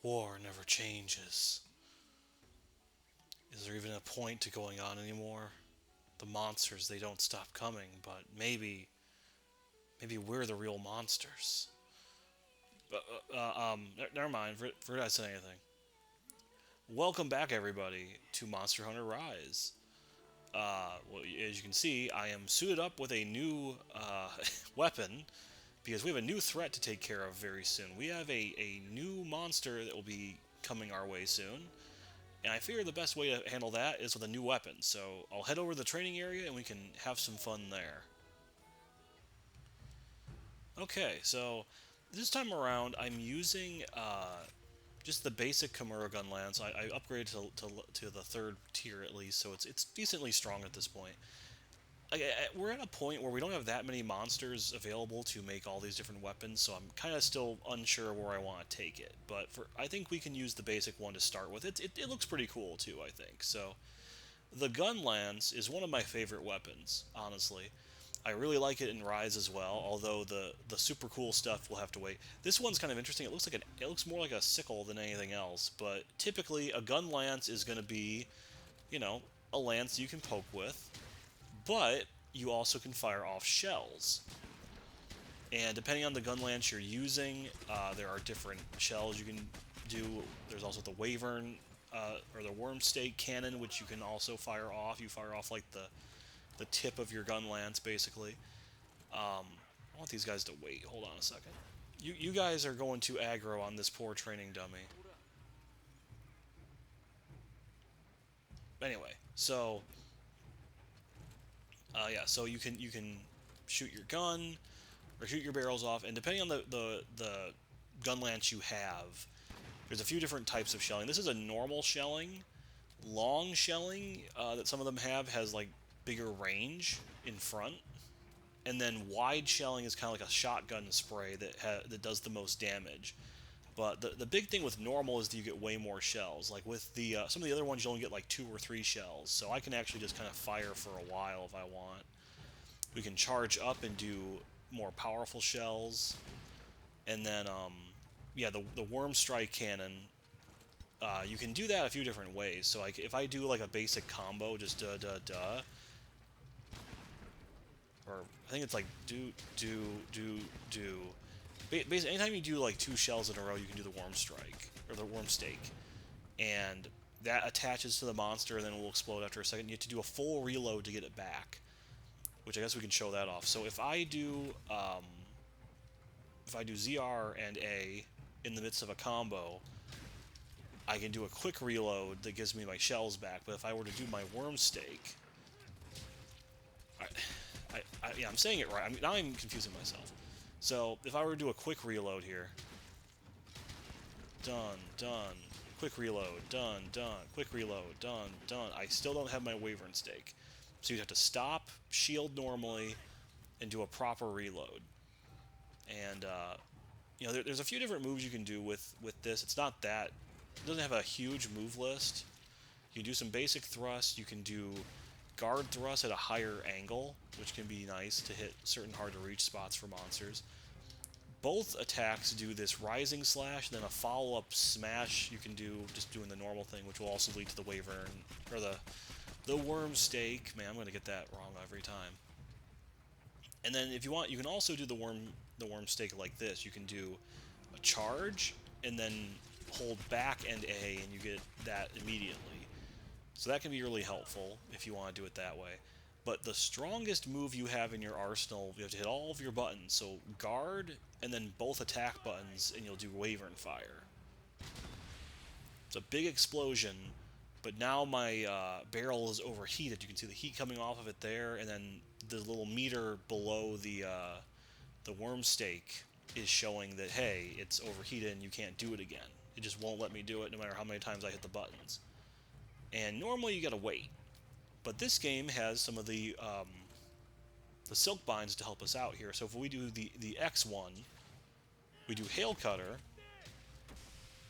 war never changes. Is there even a point to going on anymore? The monsters, they don't stop coming, but maybe we're the real monsters. But, never mind, forgot I said anything. Welcome back, everybody, to Monster Hunter Rise. Well, as you can see, I am suited up with a new weapon because we have a new threat to take care of very soon. We have a new monster that will be coming our way soon, and I figure the best way to handle that is with a new weapon. So I'll head over to the training area and we can have some fun there. Okay, so this time around I'm using just the basic Kimura gun lance. I upgraded to the third tier at least, so it's decently strong at this point. We're at a point where we don't have that many monsters available to make all these different weapons, so I'm kind of still unsure where I want to take it. But I think we can use the basic one to start with. It looks pretty cool too, I think. So the gun lance is one of my favorite weapons, honestly. I really like it in Rise as well, although the super cool stuff will have to wait. This one's kind of interesting. It looks more like a sickle than anything else, but typically a gun lance is going to be, you know, a lance you can poke with, but you also can fire off shells. And depending on the gun lance you're using, there are different shells you can do. There's also the Wyvern, or the Worm Stake cannon, which you can also fire off. You fire off like the tip of your gun lance, basically. I want these guys to wait. Hold on a second. You guys are going to aggro on this poor training dummy. Anyway, so yeah, so you can shoot your gun or shoot your barrels off, and depending on the gun lance you have, there's a few different types of shelling. This is a normal shelling. Long shelling that some of them has like bigger range in front, and then wide shelling is kind of like a shotgun spray that does the most damage. But the big thing with normal is that you get way more shells. Like with the some of the other ones, you only get like 2 or 3 shells. So I can actually just kind of fire for a while if I want. We can charge up and do more powerful shells, and then yeah, the worm strike cannon. You can do that a few different ways. So like if I do like a basic combo, just duh duh duh, or I think it's like do do do do. Basically, anytime you do like 2 shells in a row, you can do the worm strike or the worm stake, and that attaches to the monster and then it will explode after a second. You have to do a full reload to get it back, which I guess we can show that off. So if I do ZR and A in the midst of a combo, I can do a quick reload that gives me my shells back. But if I were to do my worm stake, yeah, I'm saying it right. Now I'm confusing myself. So if I were to do a quick reload here, done, done, quick reload, done, done, quick reload, done, done, I still don't have my Wyvern stake. So you'd have to stop, shield normally, and do a proper reload. And you know, there's a few different moves you can do with this. It's not that, it doesn't have a huge move list. You can do some basic thrust. You can do guard thrust at a higher angle, which can be nice to hit certain hard-to-reach spots for monsters. Both attacks do this rising slash, then a follow-up smash you can do just doing the normal thing, which will also lead to the Wyvern, or the Worm Stake. Man, I'm going to get that wrong every time. And then if you want, you can also do the Worm Stake like this. You can do a charge, and then hold back and A, and you get that immediately. So that can be really helpful if you want to do it that way. But the strongest move you have in your arsenal, you have to hit all of your buttons. So guard, and then both attack buttons, and you'll do Wyvern Fire. It's a big explosion, but now my barrel is overheated. You can see the heat coming off of it there, and then the little meter below the worm stake is showing that, hey, it's overheated and you can't do it again. It just won't let me do it no matter how many times I hit the buttons. And normally you gotta wait. But this game has some of the silk binds to help us out here. So if we do the X1, we do Hail Cutter,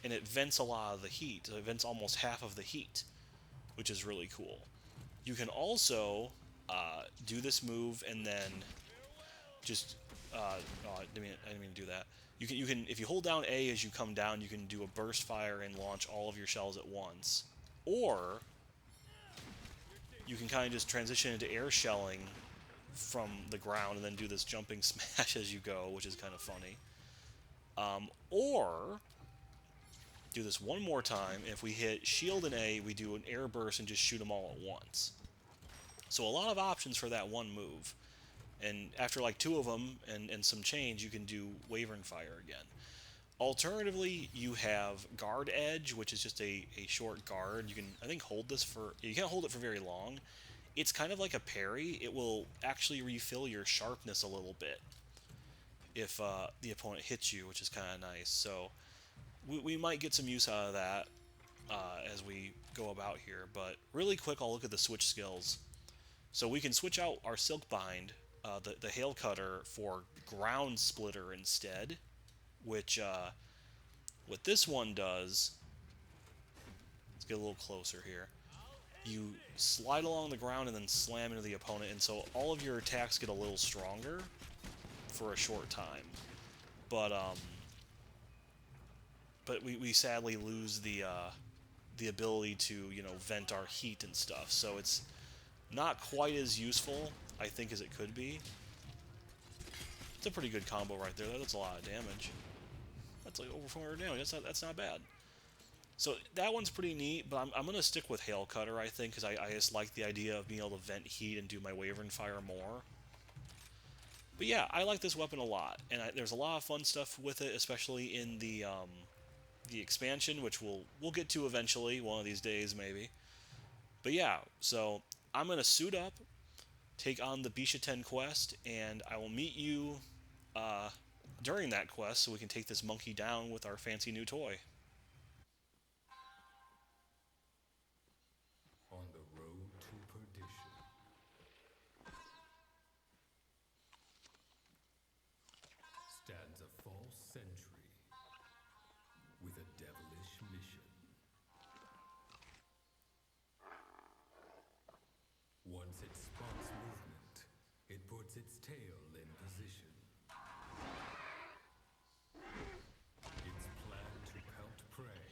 and it vents a lot of the heat. It vents almost half of the heat, which is really cool. You can also do this move and then just Oh, I didn't mean to do that. You can if you hold down A as you come down, you can do a burst fire and launch all of your shells at once. Or you can kind of just transition into air shelling from the ground and then do this jumping smash as you go, which is kind of funny. Or do this one more time. If we hit shield and A, we do an air burst and just shoot them all at once. So a lot of options for that one move. And after like two of them and some change, you can do Wavering Fire again. Alternatively, you have Guard Edge, which is just a short guard. You can, I think, hold this for... You can't hold it for very long. It's kind of like a parry. It will actually refill your sharpness a little bit if the opponent hits you, which is kind of nice. So we might get some use out of that as we go about here. But really quick, I'll look at the switch skills. So we can switch out our Silk Bind, the Hail Cutter, for Ground Splitter instead, which what this one does, let's get a little closer here, you slide along the ground and then slam into the opponent, and so all of your attacks get a little stronger for a short time. But we sadly lose the ability to, you know, vent our heat and stuff, so it's not quite as useful, I think, as it could be. It's a pretty good combo right there. That's a lot of damage. That's like over 400 damage. That's not bad. So that one's pretty neat, but I'm going to stick with Hail Cutter, I think, because I just like the idea of being able to vent heat and do my Wavering Fire more. But yeah, I like this weapon a lot, and there's a lot of fun stuff with it, especially in the expansion, which we'll get to eventually, one of these days maybe. But yeah, so I'm going to suit up, take on the Bisha 10 quest, and I will meet you during that quest so we can take this monkey down with our fancy new toy. On the road to perdition stands a false sentry with a devilish mission. Once it spots movement, it puts its tail in position. Its plan to pout prey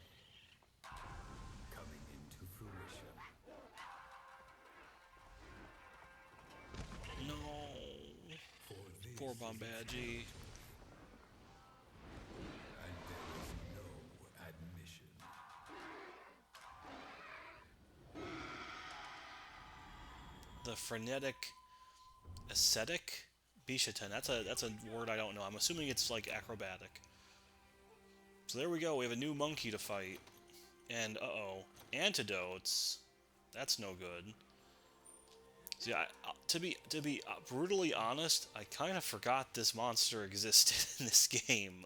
coming into fruition. No. For this Poor is its Bombaji. and there is no admission. The frenetic ascetic Bishaten. That's a word I don't know. I'm assuming it's like acrobatic. So there we go. We have a new monkey to fight. And uh-oh, antidotes. That's no good. See, to be brutally honest, I kind of forgot this monster existed in this game.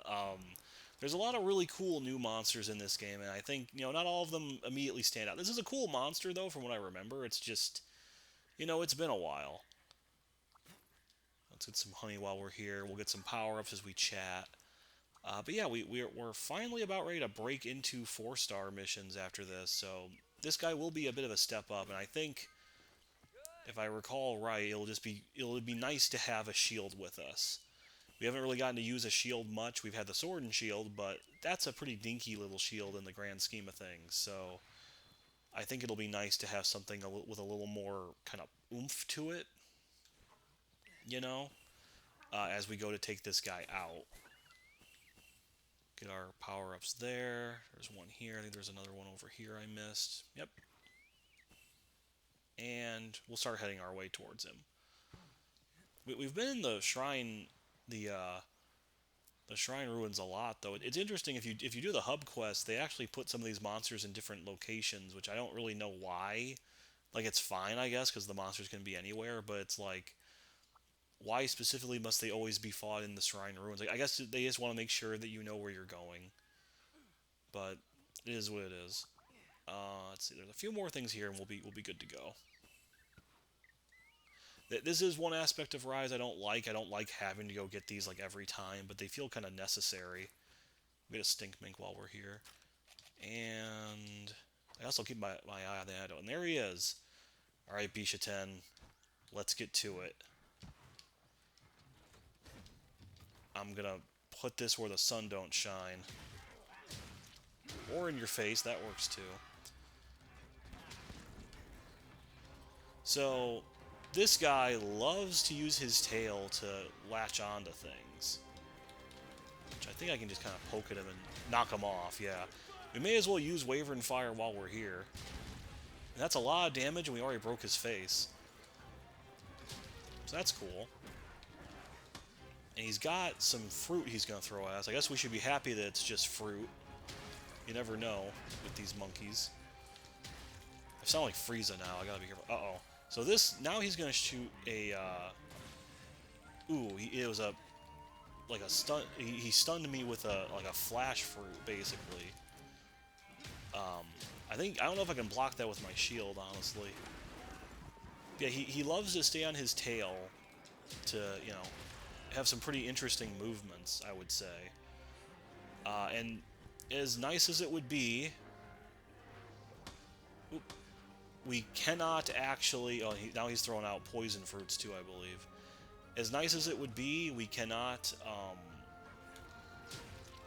There's a lot of really cool new monsters in this game, and I think, you know, not all of them immediately stand out. This is a cool monster, though, from what I remember. It's just, you know, it's been a while. Let's get some honey while we're here. We'll get some power-ups as we chat. But yeah, we're finally about ready to break into 4-star missions after this, so this guy will be a bit of a step up, and I think, if I recall right, it'll be nice to have a shield with us. We haven't really gotten to use a shield much. We've had the sword and shield, but that's a pretty dinky little shield in the grand scheme of things, so I think it'll be nice to have something with a little more kind of oomph to it, you know, as we go to take this guy out. Get our power-ups there. There's one here. I think there's another one over here I missed. Yep. And we'll start heading our way towards him. We've been in the shrine, the shrine ruins a lot, though. It's interesting, if you do the hub quest, they actually put some of these monsters in different locations, which I don't really know why. Like, it's fine, I guess, because the monsters can be anywhere, but it's like, why specifically must they always be fought in the shrine ruins? Like, I guess they just want to make sure that you know where you're going. But it is what it is. Let's see. There's a few more things here, and we'll be good to go. This is one aspect of Rise I don't like. I don't like having to go get these like every time, but they feel kind of necessary. We get a Stink Mink while we're here, and I also keep my eye on the antidote. And there he is. All right, Bisha 10, let's get to it. I'm gonna put this where the sun don't shine. Or in your face, that works too. So, this guy loves to use his tail to latch onto things. Which I think I can just kind of poke at him and knock him off, yeah. We may as well use Wyvern Fire while we're here. And that's a lot of damage, and we already broke his face. So that's cool. And he's got some fruit he's going to throw at us. I guess we should be happy that it's just fruit. You never know with these monkeys. I sound like Frieza now. I gotta be careful. Uh-oh. So this, now he's gonna shoot a, it was a, like a stun, he stunned me with like a flash fruit, basically. I don't know if I can block that with my shield, honestly. Yeah, he loves to stay on his tail to, you know, have some pretty interesting movements, I would say. And as nice as it would be, we cannot actually... Oh, now he's throwing out poison fruits too, I believe. As nice as it would be, we cannot...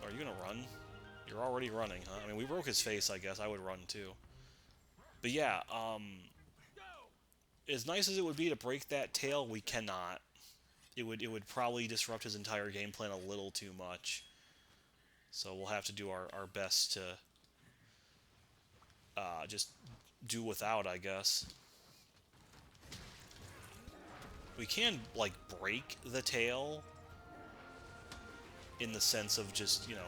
Are you gonna run? You're already running, huh? I mean, we broke his face, I guess. I would run too. But yeah, as nice as it would be to break that tail, we cannot. It would probably disrupt his entire game plan a little too much. So we'll have to do our best to just do without, I guess. We can, like, break the tail in the sense of just, you know,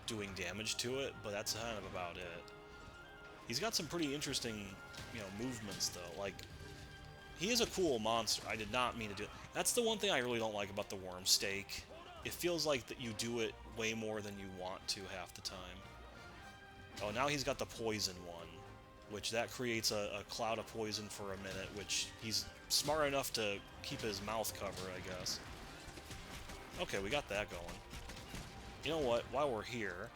doing damage to it, but that's kind of about it. He's got some pretty interesting, you know, movements, though. Like, he is a cool monster. I did not mean to do it. That's the one thing I really don't like about the worm stake. It feels like that you do it way more than you want to half the time. Oh, now he's got the poison one, which that creates a cloud of poison for a minute, which he's smart enough to keep his mouth covered, I guess. Okay, we got that going. You know what? While we're here...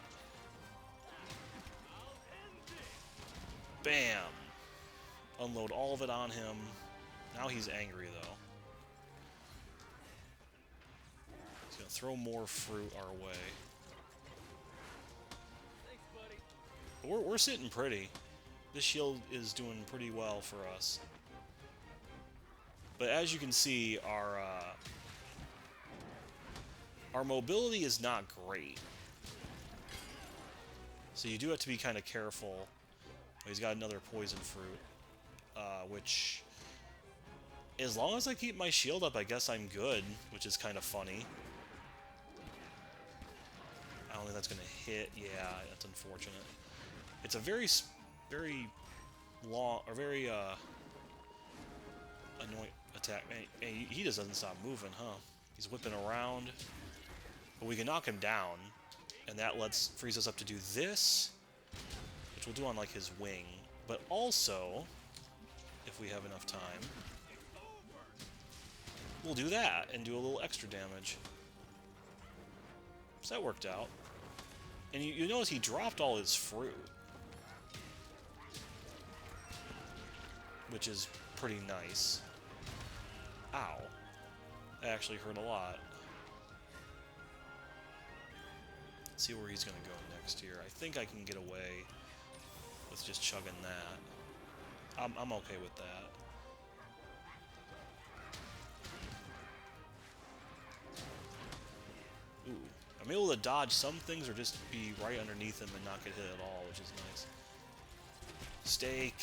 Bam! Unload all of it on him. Now he's angry, though. He's gonna throw more fruit our way. But we're sitting pretty. This shield is doing pretty well for us. But as you can see, our mobility is not great. So you do have to be kind of careful. He's got another poison fruit, which, as long as I keep my shield up, I guess I'm good, which is kind of funny. I don't think that's going to hit. Yeah, that's unfortunate. It's a very long, or very annoying attack. Man, he just doesn't stop moving, huh? He's whipping around. But we can knock him down, and that frees us up to do this, which we'll do on, like, his wing. But also, if we have enough time, we'll do that and do a little extra damage. So that worked out. And you notice he dropped all his fruit, which is pretty nice. Ow. That actually hurt a lot. Let's see where he's going to go next here. I think I can get away with just chugging that. I'm okay with that. Ooh. I'm able to dodge some things or just be right underneath him and not get hit at all, which is nice. Steak.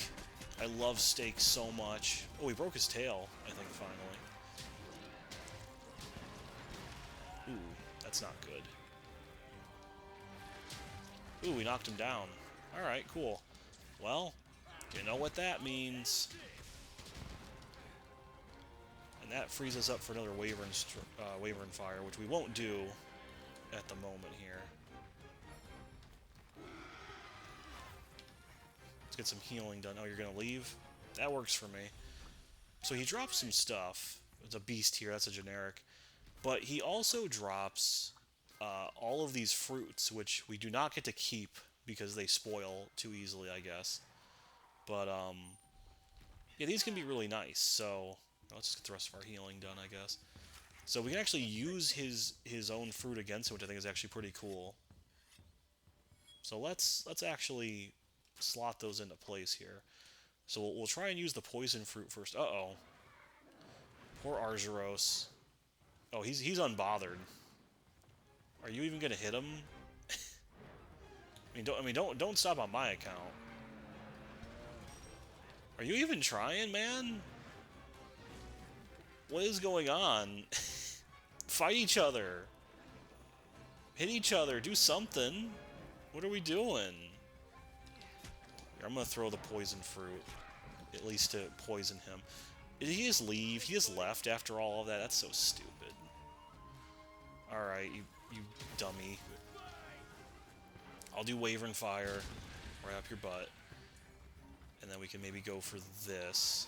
I love steak so much. Oh, he broke his tail, I think, finally. Ooh, that's not good. Ooh, we knocked him down. Alright, cool. Well, you know what that means. And that frees us up for another Wyvern Fire, which we won't do at the moment here. Let's get some healing done. Oh, you're going to leave? That works for me. So he drops some stuff. It's a beast here. That's a generic. But he also drops all of these fruits, which we do not get to keep because they spoil too easily, I guess. But, yeah, these can be really nice. So let's get the rest of our healing done, I guess. So we can actually use his own fruit against him, which I think is actually pretty cool. So let's actually slot those into place here. So we'll try and use the poison fruit first. Uh-oh. Poor Arzuros. Oh, he's unbothered. Are you even gonna hit him? Don't stop on my account. Are you even trying, man? What is going on? Fight each other. Hit each other. Do something. What are we doing? Here, I'm gonna throw the poison fruit. At least to poison him. Did he just leave? He just left after all of that? That's so stupid. Alright, you dummy. I'll do Wyvern Fire right up your butt. And then we can maybe go for this.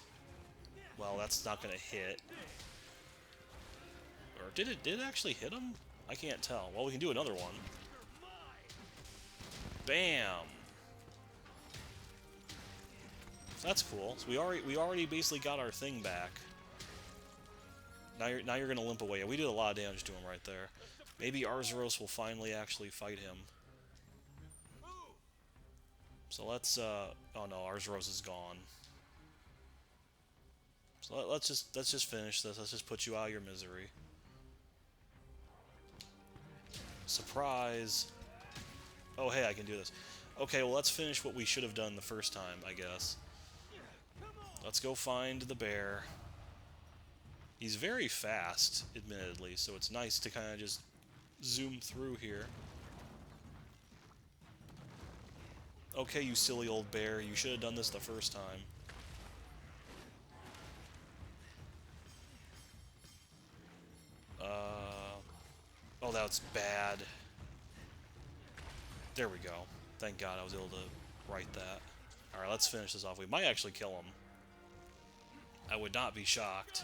Well, that's not gonna hit. Or did it actually hit him? I can't tell. Well, we can do another one. Bam! That's cool. So we already basically got our thing back. Now you're gonna limp away. Yeah, we did a lot of damage to him right there. Maybe Arzuros will finally actually fight him. So let's oh no, Arzuros is gone. So let's just finish this. Let's just put you out of your misery. Surprise! Oh hey, I can do this. Okay, well let's finish what we should have done the first time, I guess. Let's go find the bear. He's very fast, admittedly, so it's nice to kind of just zoom through here. Okay, you silly old bear, you should have done this the first time. Oh, that's bad. There we go. Thank God I was able to write that. Alright, let's finish this off. We might actually kill him. I would not be shocked.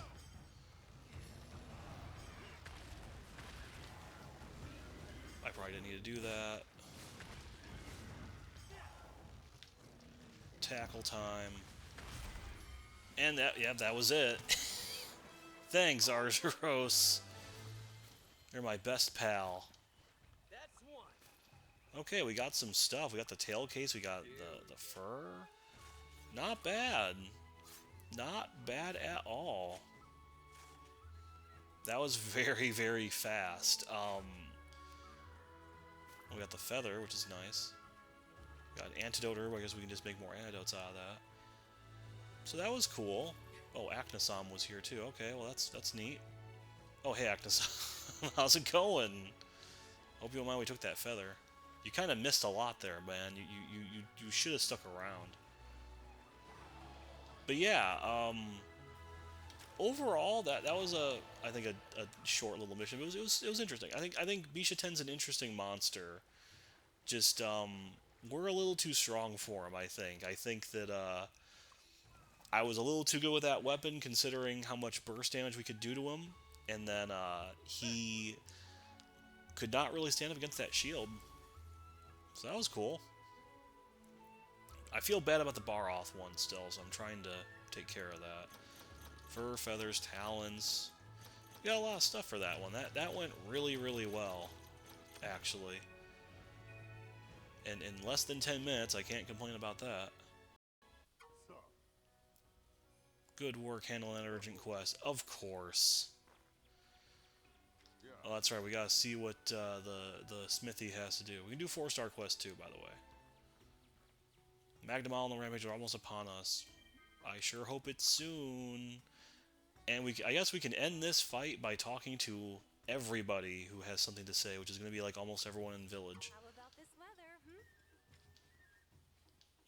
I probably didn't need to do that. Tackle time. And that was it. Thanks, Arzuros. You're my best pal. Okay, we got some stuff. We got the tail case, we got the fur. Not bad. Not bad at all. That was very, very fast. We got the feather, which is nice. We got an antidote herb. I guess we can just make more antidotes out of that. So that was cool. Oh, Acnasom was here too. Okay, well that's neat. Oh, hey Acnasom. How's it going? Hope you don't mind we took that feather. You kind of missed a lot there, man. You should have stuck around. But yeah, overall that was I think a short little mission. It was interesting. I think Bishaten's an interesting monster. Just we're a little too strong for him, I think. I think that I was a little too good with that weapon considering how much burst damage we could do to him, and then he could not really stand up against that shield. So that was cool. I feel bad about the Baroth one still, so I'm trying to take care of that. Fur, feathers, talons. We got a lot of stuff for that one. That went really, really well, actually. And in less than 10 minutes, I can't complain about that. Good work handling an urgent quest. Of course. Oh, that's right. We gotta see what the smithy has to do. We can do 4-star quest too, by the way. Magdamal and the Rampage are almost upon us. I sure hope it's soon. And I guess we can end this fight by talking to everybody who has something to say, which is going to be like almost everyone in the village. How about this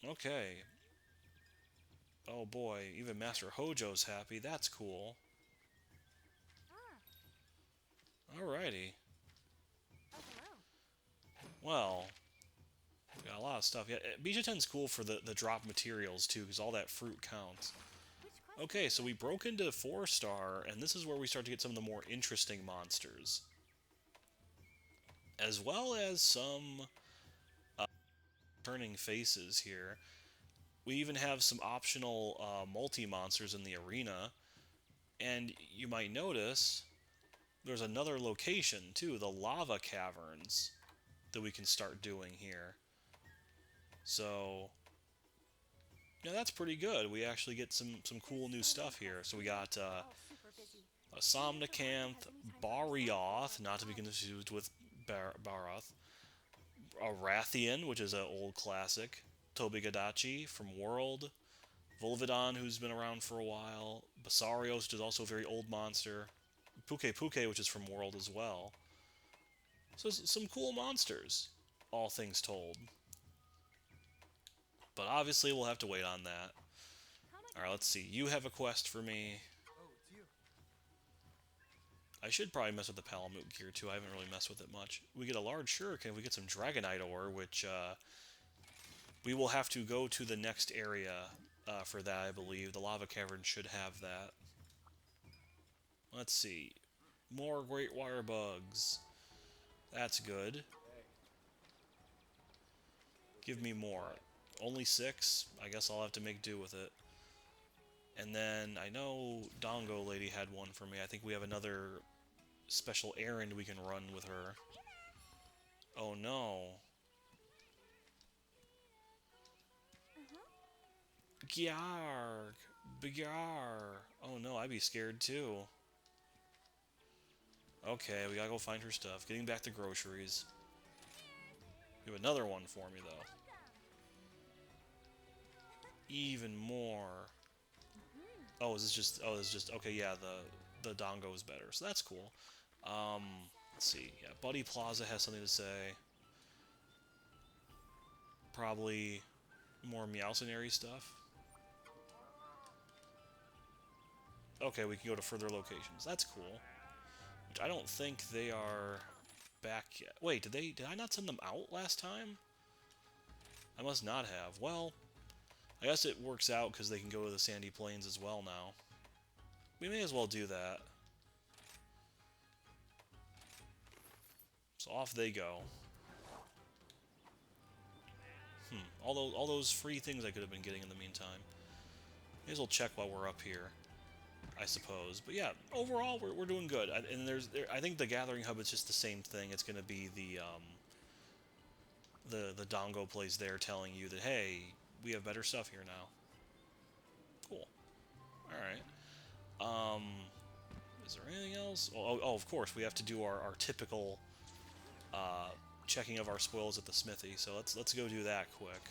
weather, Okay. Oh boy, even Master Hojo's happy. That's cool. Alrighty. Oh, hello. Well, we got a lot of stuff. Yeah, Bijaten's cool for the drop materials too, because all that fruit counts. Okay, so we broke into 4-star, and this is where we start to get some of the more interesting monsters. As well as some turning faces here. We even have some optional multi-monsters in the arena. And you might notice there's another location too, the lava caverns, that we can start doing here. So yeah, that's pretty good. We actually get some cool new stuff here. So we got All super busy. a Wonder if the party Somnicanth, has any time for ourselves Barioth, not to be confused with Baroth, a Rathian, which is an old classic, Tobigadachi from World, Volvidon, who's been around for a while, Basarios, which is also a very old monster, Puke Puke, which is from World as well. So some cool monsters, all things told. But obviously we'll have to wait on that. How much? Alright, let's see. You have a quest for me. Oh, it's you. I should probably mess with the Palamute gear too. I haven't really messed with it much. We get a large shuriken. We get some Dragonite ore, which we will have to go to the next area for that, I believe. The lava cavern should have that. Let's see. More great wire bugs. That's good. Give me more. Only 6? I guess I'll have to make do with it. And then I know Dongo Lady had one for me. I think we have another special errand we can run with her. Oh no. Gyarg! Byar! Oh no, I'd be scared too. Okay, we gotta go find her stuff. Getting back to groceries. You have another one for me though. Even more. Oh, is this just? Oh, this is just. Okay, yeah. The Dongo is better, so that's cool. Let's see. Yeah, Buddy Plaza has something to say. Probably more Meowcenary stuff. Okay, we can go to further locations. That's cool. Which I don't think they are back yet. Wait, did I not send them out last time? I must not have. Well, I guess it works out because they can go to the Sandy Plains as well now. We may as well do that. So off they go. All those free things I could have been getting in the meantime. May as well check while we're up here, I suppose. But yeah, overall we're doing good. And I think the Gathering Hub is just the same thing. It's going to be the Dongo place there telling you that, hey, we have better stuff here now. Cool. All right. Is there anything else? Oh, of course, we have to do our typical checking of our spoils at the smithy. So let's go do that quick.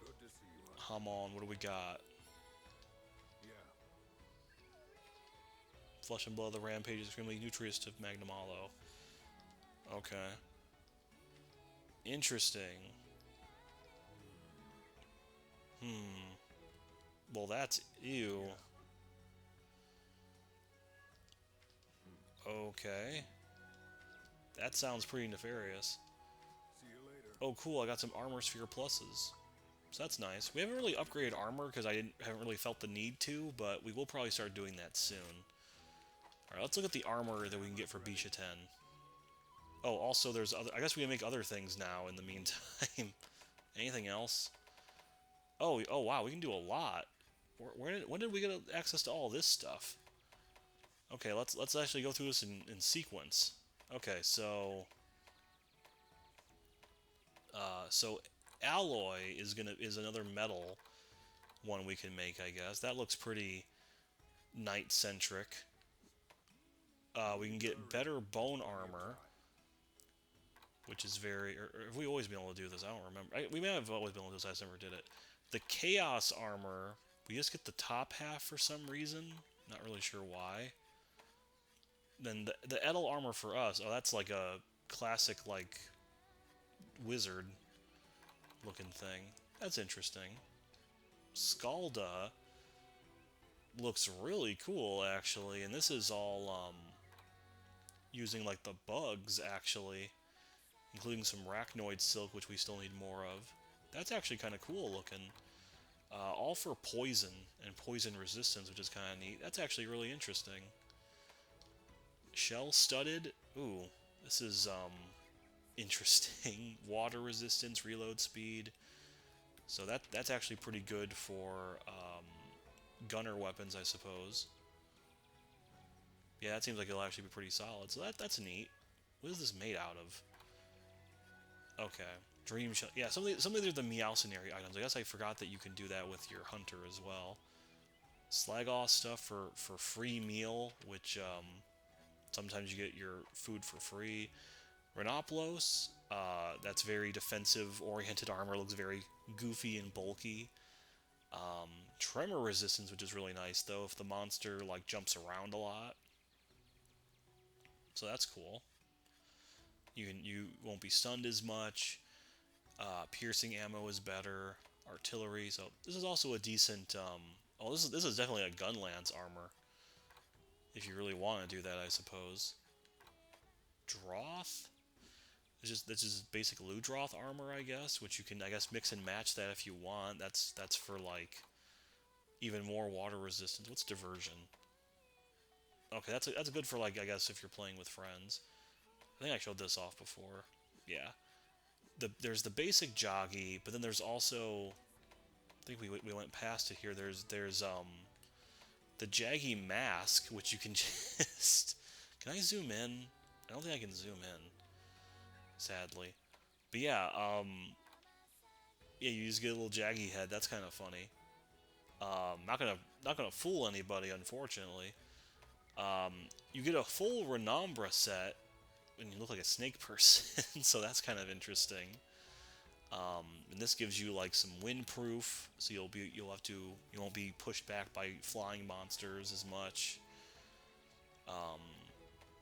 Good to see you. Come on, what do we got? Yeah. Flesh and Blood, the Rampage is extremely nutritious to Magnamalo. Okay. Interesting. Well, that's ew. Okay. That sounds pretty nefarious. See you later. Oh, cool, I got some Armor Sphere pluses. So that's nice. We haven't really upgraded armor because haven't really felt the need to, but we will probably start doing that soon. Alright, let's look at the armor that we can get for Bisha 10. Oh, also there's other... I guess we can make other things now in the meantime. Anything else? Oh, wow, we can do a lot. When did we get access to all this stuff? Okay, let's actually go through this in sequence. Okay, so alloy is another metal one we can make, I guess. That looks pretty knight centric. We can get better bone armor, which is very... Or have we always been able to do this? I don't remember. We may have always been able to do this. I just never did it. The chaos armor, we just get the top half for some reason. Not really sure why. Then the Edel armor for us, oh, that's like a classic, like, wizard looking thing. That's interesting. Scalda looks really cool, actually, and this is all using, like, the bugs, actually, including some Arachnoid Silk, which we still need more of. That's actually kind of cool looking. All for poison and poison resistance, which is kind of neat. That's actually really interesting. Shell studded. Ooh, this is interesting. Water resistance, reload speed. So that's actually pretty good for gunner weapons, I suppose. Yeah, that seems like it'll actually be pretty solid. So that's neat. What is this made out of? Okay. Dream shell. Yeah, some of these are the Meowcenary items. I guess I forgot that you can do that with your hunter as well. Slagall stuff for free meal, which sometimes you get your food for free. Renoplos, that's very defensive oriented armor, looks very goofy and bulky. Tremor resistance, which is really nice though if the monster like jumps around a lot. So that's cool. You won't be stunned as much. Piercing ammo is better. Artillery. So this is also a decent. Oh, this is definitely a Gunlance armor. If you really want to do that, I suppose. Droth. This is basic Ludroth armor, I guess, which you can I guess mix and match that if you want. That's for like even more water resistance. What's diversion? Okay, that's good for like I guess if you're playing with friends. I think I showed this off before. Yeah. There's the basic Joggy, but then there's also I think we went past it here. There's the Jaggy Mask, which you can just can I zoom in? I don't think I can zoom in, sadly. But yeah, yeah, you just get a little Jaggy head. That's kind of funny. Not gonna fool anybody, unfortunately. You get a full Renombra set, and you look like a snake person, so that's kind of interesting. And this gives you like some windproof, so you won't be pushed back by flying monsters as much.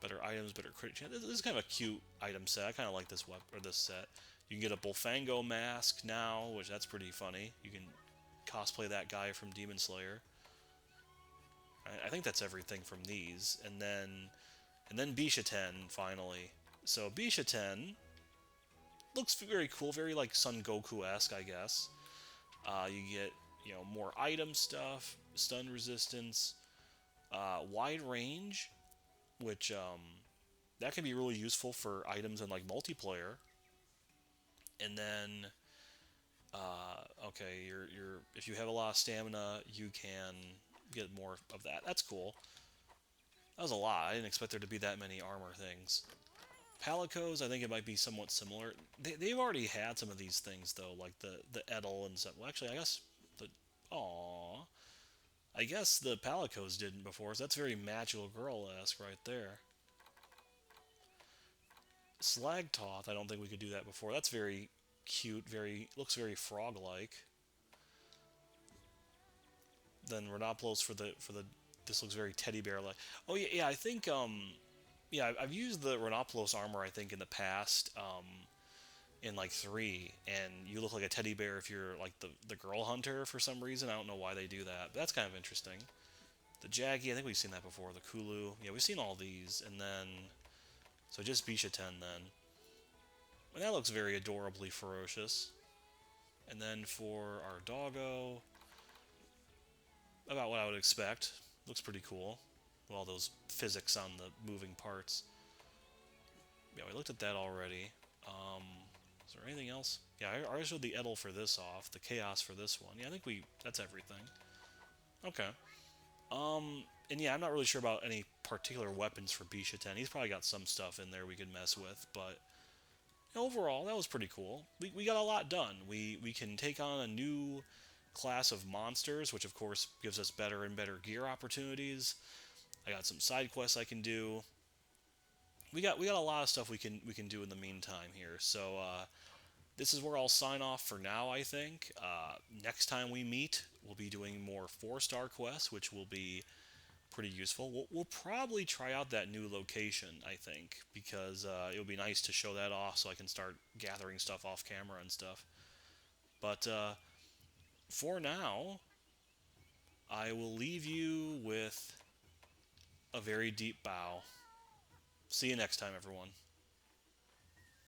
Better items, better crit chance. This is kind of a cute item set. I kind of like this this set. You can get a Bullfango mask now, which that's pretty funny. You can cosplay that guy from Demon Slayer. I think that's everything from these, and then Bishaten finally. So Bishaten looks very cool, very like Son Goku-esque, I guess. You get more item stuff, stun resistance, wide range, which that can be really useful for items in like multiplayer. And then okay, if you have a lot of stamina, you can get more of that. That's cool. That was a lot. I didn't expect there to be that many armor things. Palicos, I think it might be somewhat similar. They've already had some of these things though, like the Edel and stuff. Well, actually, I guess the Aww. I guess the Palicos didn't before, so that's very Magical Girl-esque right there. Slagtoth, I don't think we could do that before. That's very cute, looks very frog-like. Then Renoplos for the this looks very teddy bear-like. Oh yeah, I think yeah, I've used the Renoplos armor I think in the past in like 3, and you look like a teddy bear if you're like the girl hunter for some reason. I don't know why they do that, but that's kind of interesting. The Jaggy, I think we've seen that before. The Kulu, yeah, we've seen all these, and then so just Bishaten then. And that looks very adorably ferocious. And then for our doggo, about what I would expect. Looks pretty cool. With all those physics on the moving parts. Yeah, we looked at that already. Is there anything else? Yeah, I already showed the Edel for this off. The Chaos for this one. Yeah, I think that's everything. Okay. And yeah, I'm not really sure about any particular weapons for Bishaten. He's probably got some stuff in there we could mess with, but overall, that was pretty cool. We got a lot done. We can take on a new class of monsters, which of course gives us better and better gear opportunities. I got some side quests I can do. We got a lot of stuff we can do in the meantime here. So this is where I'll sign off for now, I think. Next time we meet, we'll be doing more 4-star quests, which will be pretty useful. We'll probably try out that new location, I think, because it would be nice to show that off so I can start gathering stuff off camera and stuff. But for now, I will leave you with a very deep bow. See you next time, everyone.